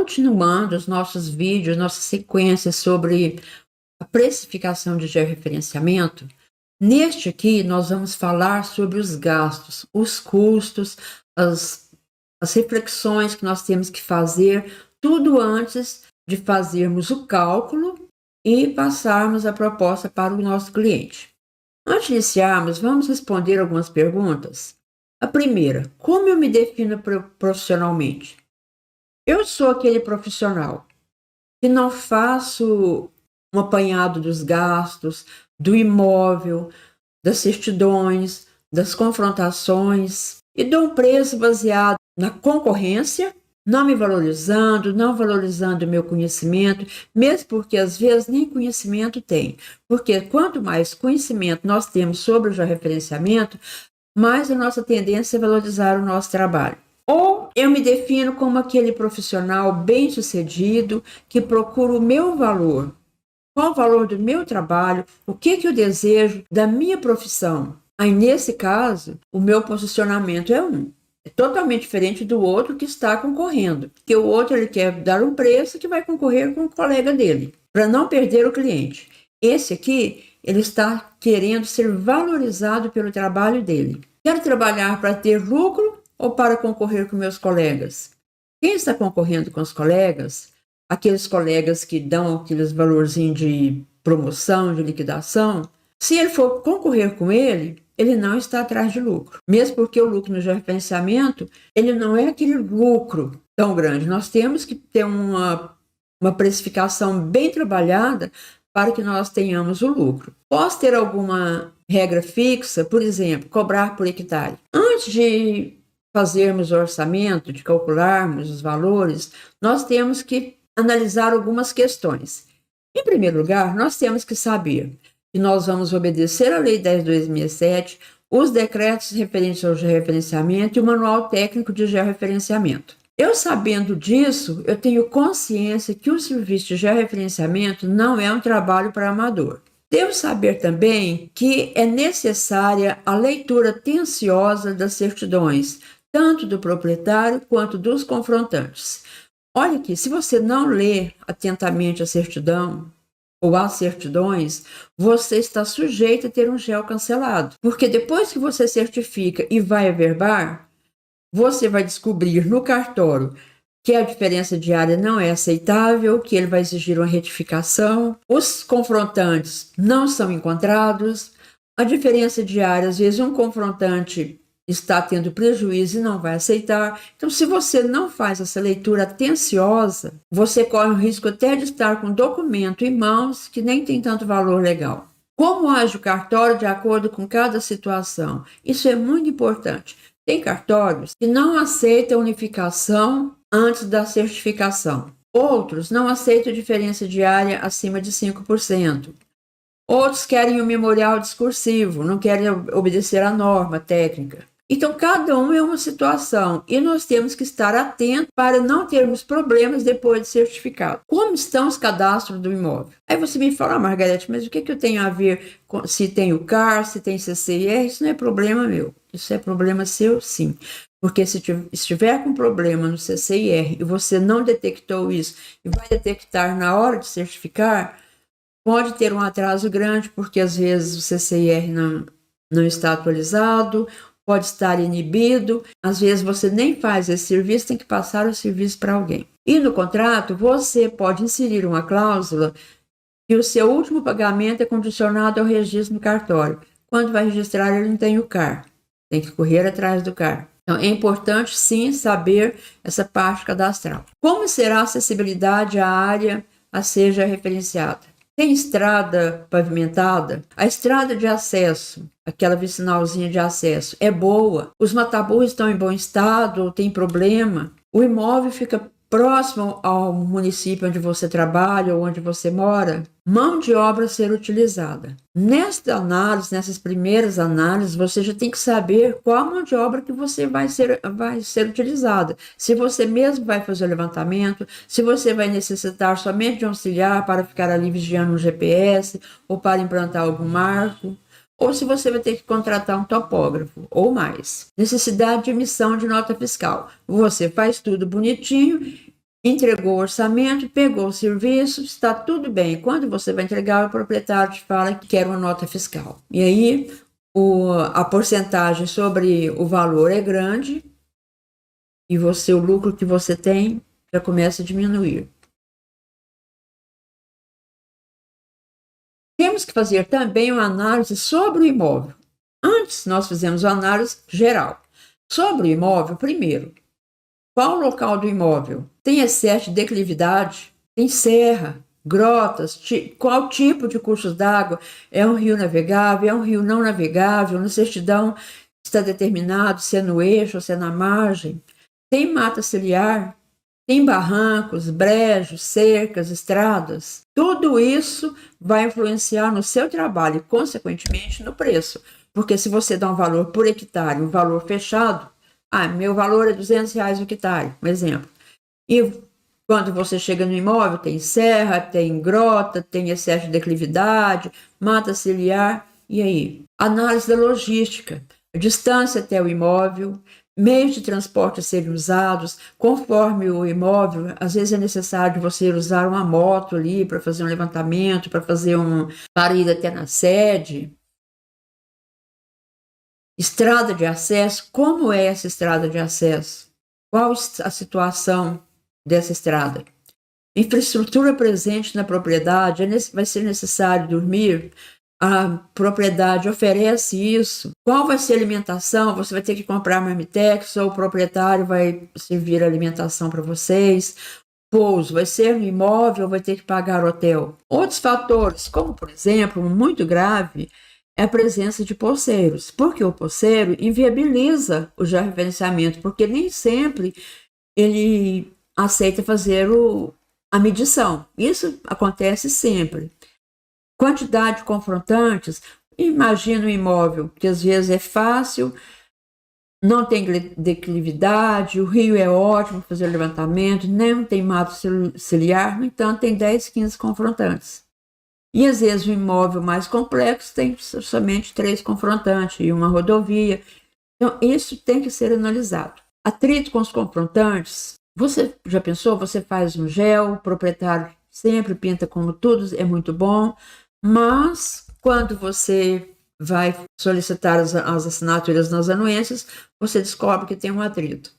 Continuando os nossos vídeos, nossa sequência sobre a precificação de georreferenciamento, neste aqui nós vamos falar sobre os gastos, os custos, as reflexões que nós temos que fazer, tudo antes de fazermos o cálculo e passarmos a proposta para o nosso cliente. Antes de iniciarmos, vamos responder algumas perguntas. A primeira, como eu me defino profissionalmente? Eu sou aquele profissional que não faço um apanhado dos gastos, do imóvel, das certidões, das confrontações e dou um preço baseado na concorrência, não me valorizando, não valorizando o meu conhecimento, mesmo porque às vezes nem conhecimento tem. Porque quanto mais conhecimento nós temos sobre o georreferenciamento, mais a nossa tendência é valorizar o nosso trabalho. Ou eu me defino como aquele profissional bem-sucedido que procura o meu valor. Qual o valor do meu trabalho? O que eu desejo da minha profissão? Aí, nesse caso, o meu posicionamento é totalmente diferente do outro que está concorrendo. Porque o outro ele quer dar um preço que vai concorrer com o colega dele, para não perder o cliente. Esse aqui, ele está querendo ser valorizado pelo trabalho dele. Quero trabalhar para ter lucro ou para concorrer com meus colegas? Quem está concorrendo com os colegas, aqueles colegas que dão aqueles valorzinhos de promoção, de liquidação, se ele for concorrer com ele não está atrás de lucro. Mesmo porque o lucro no georreferenciamento, ele não é aquele lucro tão grande. Nós temos que ter uma precificação bem trabalhada para que nós tenhamos o lucro. Posso ter alguma regra fixa, por exemplo, cobrar por hectare. Antes de fazermos o orçamento, de calcularmos os valores, nós temos que analisar algumas questões. Em primeiro lugar, nós temos que saber que nós vamos obedecer a Lei 10.267, os decretos referentes ao georreferenciamento e o Manual Técnico de Georreferenciamento. Eu sabendo disso, eu tenho consciência que o serviço de georreferenciamento não é um trabalho para amador. Devo saber também que é necessária a leitura atenciosa das certidões, tanto do proprietário quanto dos confrontantes. Olha aqui, se você não lê atentamente a certidão ou as certidões, você está sujeito a ter um GEL cancelado. Porque depois que você certifica e vai averbar, você vai descobrir no cartório que a diferença diária não é aceitável, que ele vai exigir uma retificação, os confrontantes não são encontrados, a diferença diária, às vezes um confrontante está tendo prejuízo e não vai aceitar. Então, se você não faz essa leitura atenciosa, você corre o risco até de estar com um documento em mãos que nem tem tanto valor legal. Como age o cartório de acordo com cada situação? Isso é muito importante. Tem cartórios que não aceitam unificação antes da certificação. Outros não aceitam diferença diária acima de 5%. Outros querem o memorial discursivo, não querem obedecer à norma técnica. Então, cada um é uma situação e nós temos que estar atentos para não termos problemas depois de certificado. Como estão os cadastros do imóvel? Aí você me fala, Margarete, mas o que eu tenho a ver com se tem o CAR, se tem CCIR? Isso não é problema meu. Isso é problema seu, sim. Porque se estiver com problema no CCIR e você não detectou isso e vai detectar na hora de certificar, pode ter um atraso grande, porque às vezes o CCIR não está atualizado, pode estar inibido, às vezes você nem faz esse serviço, tem que passar o serviço para alguém. E no contrato, você pode inserir uma cláusula que o seu último pagamento é condicionado ao registro no cartório. Quando vai registrar, ele não tem o CAR, tem que correr atrás do CAR. Então, é importante, sim, saber essa parte cadastral. Como será a acessibilidade à área a ser referenciada? Tem estrada pavimentada? A estrada de acesso, aquela vicinalzinha de acesso, é boa? Os mataburros estão em bom estado ou tem problema? O imóvel fica próximo ao município onde você trabalha ou onde você mora? Mão de obra a ser utilizada. Nesta análise, nessas primeiras análises, você já tem que saber qual a mão de obra que você vai ser utilizada. Se você mesmo vai fazer o levantamento, se você vai necessitar somente de um auxiliar para ficar ali vigiando um GPS ou para implantar algum marco, ou se você vai ter que contratar um topógrafo, ou mais. Necessidade de emissão de nota fiscal. Você faz tudo bonitinho entregou o orçamento, pegou o serviço, está tudo bem. Quando você vai entregar, o proprietário te fala que quer uma nota fiscal. E aí a porcentagem sobre o valor é grande e o lucro que você tem já começa a diminuir. Temos que fazer também uma análise sobre o imóvel. Antes, nós fizemos uma análise geral. Sobre o imóvel, primeiro, qual o local do imóvel? Tem excesso de declividade? Tem serra, grotas? Qual tipo de cursos d'água? É um rio navegável? É um rio não navegável? Na certidão está determinado se é no eixo ou se é na margem? Tem mata ciliar? Tem barrancos, brejos, cercas, estradas? Tudo isso vai influenciar no seu trabalho e, consequentemente, no preço. Porque se você dá um valor por hectare, um valor fechado, meu valor é R$ 200 o hectare, um exemplo. E quando você chega no imóvel, tem serra, tem grota, tem excesso de declividade, mata ciliar, e aí? Análise da logística, a distância até o imóvel, meios de transporte a serem usados, conforme o imóvel, às vezes é necessário você usar uma moto ali para fazer um levantamento, para ir até na sede. Estrada de acesso, como é essa estrada de acesso? Qual a situação dessa estrada? Infraestrutura presente na propriedade, vai ser necessário dormir? A propriedade oferece isso? Qual vai ser a alimentação? Você vai ter que comprar marmitex ou o proprietário vai servir a alimentação para vocês? Pouso, vai ser no imóvel ou vai ter que pagar hotel? Outros fatores, como por exemplo, um muito grave, é a presença de poceiros, porque o poceiro inviabiliza o georreferenciamento, porque nem sempre ele aceita fazer a medição. Isso acontece sempre. Quantidade de confrontantes, imagina um imóvel que às vezes é fácil, não tem declividade, o rio é ótimo para fazer levantamento, não tem mato ciliar, no entanto tem 10, 15 confrontantes. E às vezes o imóvel mais complexo tem somente 3 confrontantes e uma rodovia. Então isso tem que ser analisado. Atrito com os confrontantes, você já pensou? Você faz um gel, o proprietário sempre pinta como tudo, é muito bom, mas quando você vai solicitar as assinaturas nas anuências, você descobre que tem um atrito.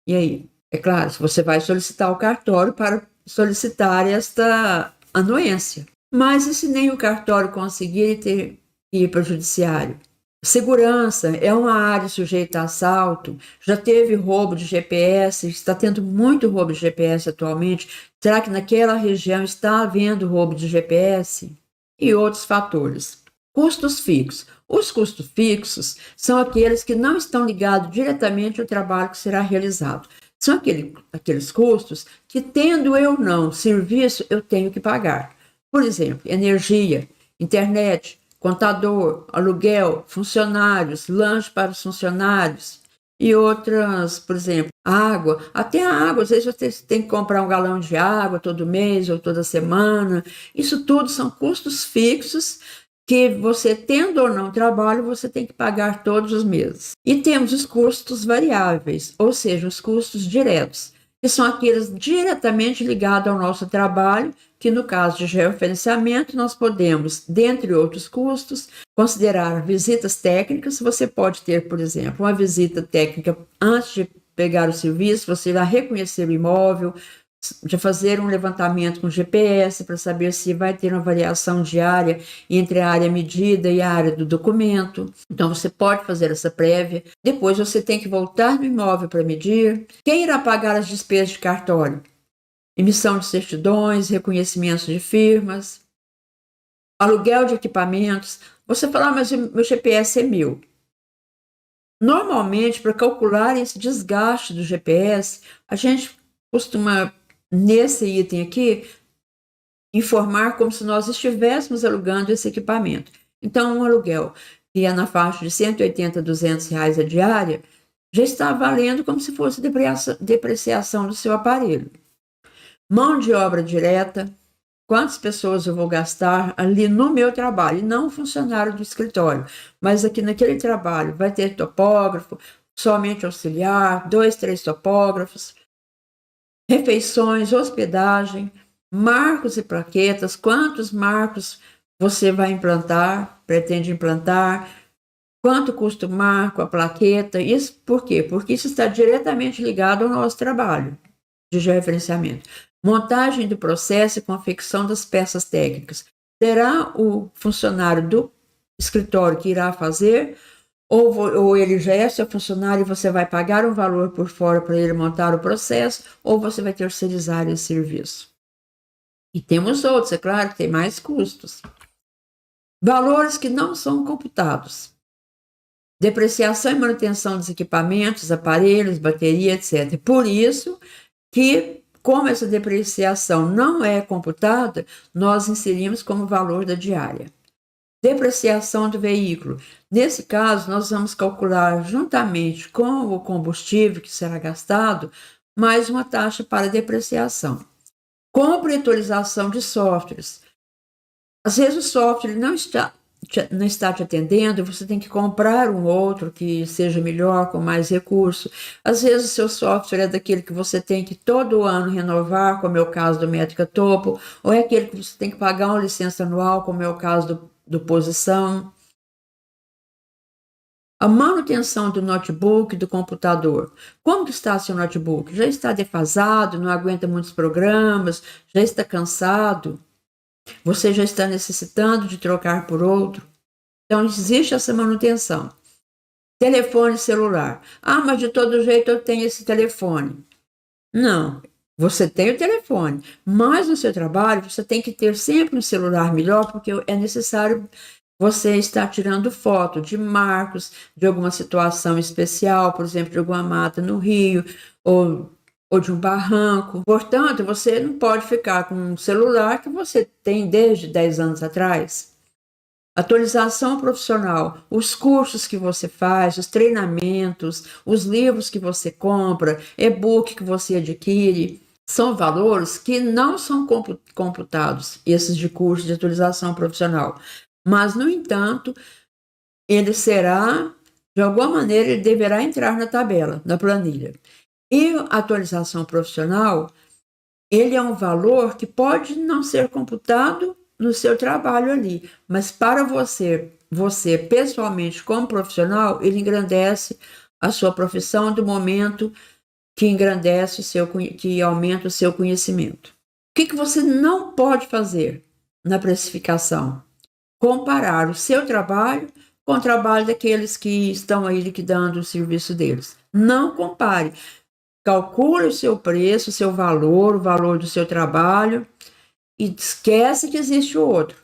E aí? É claro, você vai solicitar o cartório para solicitar esta anuência. Mas e se nem o cartório conseguir ir para o judiciário? Segurança é uma área sujeita a assalto, já teve roubo de GPS, está tendo muito roubo de GPS atualmente. Será que naquela região está havendo roubo de GPS? E outros fatores. Custos fixos. Os custos fixos são aqueles que não estão ligados diretamente ao trabalho que será realizado. São aqueles custos que, tendo eu não serviço, eu tenho que pagar. Por exemplo, energia, internet, contador, aluguel, funcionários, lanche para os funcionários e outras, por exemplo, água. Até a água, às vezes você tem que comprar um galão de água todo mês ou toda semana. Isso tudo são custos fixos que você, tendo ou não trabalho, você tem que pagar todos os meses. E temos os custos variáveis, ou seja, os custos diretos, que são aqueles diretamente ligados ao nosso trabalho, que no caso de georreferenciamento, nós podemos, dentre outros custos, considerar visitas técnicas. Você pode ter, por exemplo, uma visita técnica antes de pegar o serviço, você vai reconhecer o imóvel, de fazer um levantamento com GPS para saber se vai ter uma variação diária entre a área medida e a área do documento. Então, você pode fazer essa prévia. Depois, você tem que voltar no imóvel para medir. Quem irá pagar as despesas de cartório? Emissão de certidões, reconhecimentos de firmas, aluguel de equipamentos. Você fala, mas meu GPS é 1.000. Normalmente, para calcular esse desgaste do GPS, a gente costuma, nesse item aqui, informar como se nós estivéssemos alugando esse equipamento. Então, um aluguel que é na faixa de R$ 180, R$ 200 a diária, já está valendo como se fosse depreciação do seu aparelho. Mão de obra direta, quantas pessoas eu vou gastar ali no meu trabalho, e não funcionário do escritório, mas aqui naquele trabalho vai ter topógrafo, somente auxiliar, 2, 3 topógrafos. refeições, hospedagem, marcos e plaquetas, quantos marcos você vai implantar, pretende implantar, quanto custa o marco, a plaqueta, isso por quê? Porque isso está diretamente ligado ao nosso trabalho de georreferenciamento. Montagem do processo e confecção das peças técnicas. Será o funcionário do escritório que irá fazer, ou ele já é seu funcionário e você vai pagar um valor por fora para ele montar o processo, ou você vai terceirizar esse serviço. E temos outros, é claro, que tem mais custos. Valores que não são computados. Depreciação e manutenção dos equipamentos, aparelhos, bateria, etc. Por isso que, como essa depreciação não é computada, nós inserimos como valor da diária. Depreciação do veículo. Nesse caso, nós vamos calcular juntamente com o combustível que será gastado, mais uma taxa para depreciação. Compra e atualização de softwares. Às vezes o software não está te atendendo, você tem que comprar um outro que seja melhor, com mais recurso. Às vezes o seu software é daquele que você tem que todo ano renovar, como é o caso do Métrica Topo, ou é aquele que você tem que pagar uma licença anual, como é o caso do Posição. A manutenção do notebook, do computador. Como que está seu notebook? Já está defasado, não aguenta muitos programas, já está cansado? Você já está necessitando de trocar por outro? Então, existe essa manutenção. Telefone celular. Ah, mas de todo jeito eu tenho esse telefone. Não, você tem o telefone, mas no seu trabalho você tem que ter sempre um celular melhor, porque é necessário você estar tirando foto de marcos, de alguma situação especial, por exemplo, de alguma mata no rio, ou de um barranco. Portanto, você não pode ficar com um celular que você tem desde 10 anos atrás. Atualização profissional, os cursos que você faz, os treinamentos, os livros que você compra, e-book que você adquire, são valores que não são computados, esses de curso de atualização profissional. Mas, no entanto, ele será, de alguma maneira, ele deverá entrar na tabela, na planilha. E a atualização profissional, ele é um valor que pode não ser computado no seu trabalho ali, mas para você pessoalmente como profissional, ele engrandece a sua profissão do momento que engrandece que aumenta o seu conhecimento. O que você não pode fazer na precificação? Comparar o seu trabalho com o trabalho daqueles que estão aí liquidando o serviço deles. Não compare. Calcule o seu preço, o seu valor, o valor do seu trabalho e esquece que existe o outro.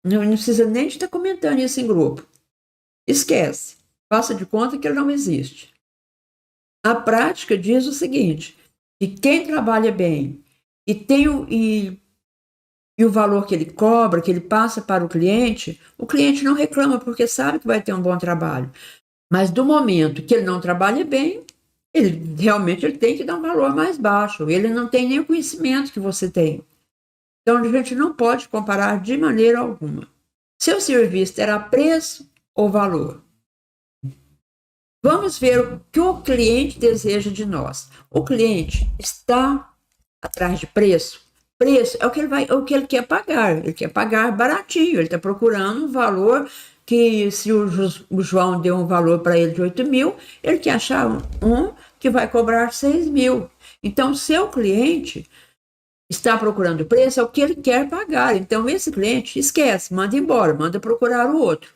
Não precisa nem de estar comentando isso em grupo. Esquece. Faça de conta que ele não existe. A prática diz o seguinte, que quem trabalha bem e tem o valor que ele cobra, que ele passa para o cliente não reclama porque sabe que vai ter um bom trabalho. Mas do momento que ele não trabalha bem, ele realmente tem que dar um valor mais baixo. Ele não tem nem o conhecimento que você tem. Então, a gente não pode comparar de maneira alguma. Seu serviço terá preço ou valor? Vamos ver o que o cliente deseja de nós. O cliente está atrás de preço? Preço é o que ele quer pagar. Ele quer pagar baratinho. Ele está procurando um valor que, se o João deu um valor para ele de 8 mil, ele quer achar um que vai cobrar 6 mil. Então, seu cliente está procurando preço, é o que ele quer pagar. Então, esse cliente esquece, manda embora, manda procurar o outro.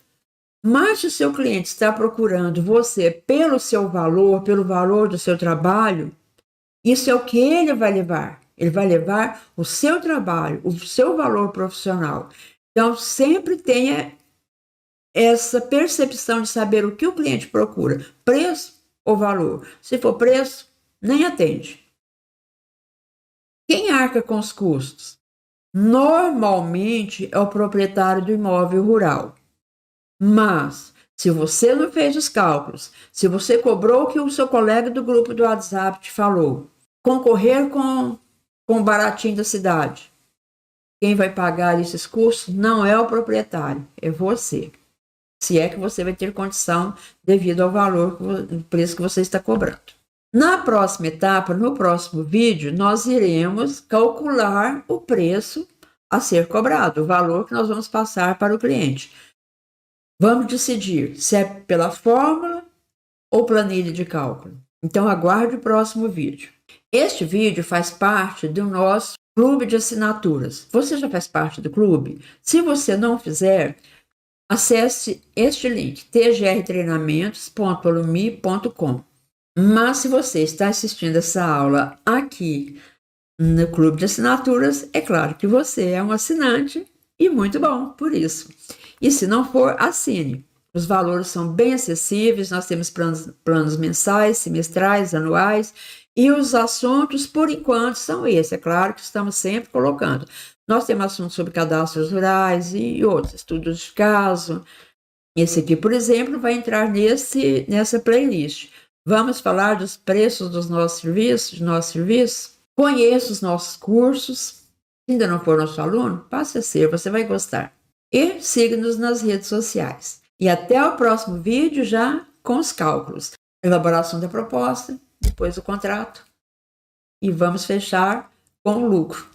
Mas se o seu cliente está procurando você pelo seu valor, pelo valor do seu trabalho, isso é o que ele vai levar. Ele vai levar o seu trabalho, o seu valor profissional. Então, sempre tenha essa percepção de saber o que o cliente procura, preço ou valor. Se for preço, nem atende. Quem arca com os custos? Normalmente é o proprietário do imóvel rural. Mas, se você não fez os cálculos, se você cobrou o que o seu colega do grupo do WhatsApp te falou, concorrer com o baratinho da cidade, quem vai pagar esses custos não é o proprietário, é você. Se é que você vai ter condição devido ao valor, o preço que você está cobrando. Na próxima etapa, no próximo vídeo, nós iremos calcular o preço a ser cobrado, o valor que nós vamos passar para o cliente. Vamos decidir se é pela fórmula ou planilha de cálculo. Então, aguarde o próximo vídeo. Este vídeo faz parte do nosso clube de assinaturas. Você já faz parte do clube? Se você não fizer, acesse este link, tgrtreinamentos.alumi.com. Mas se você está assistindo essa aula aqui no clube de assinaturas, é claro que você é um assinante e muito bom por isso. E se não for, assine. Os valores são bem acessíveis, nós temos planos mensais, semestrais, anuais, e os assuntos, por enquanto, são esses. É claro que estamos sempre colocando. Nós temos assuntos sobre cadastros rurais e outros, estudos de caso. Esse aqui, por exemplo, vai entrar nessa playlist. Vamos falar dos preços dos nossos serviços. Conheça os nossos cursos. Se ainda não for nosso aluno, passe a ser, você vai gostar. E siga-nos nas redes sociais. E até o próximo vídeo já com os cálculos. Elaboração da proposta, depois o contrato. E vamos fechar com o lucro.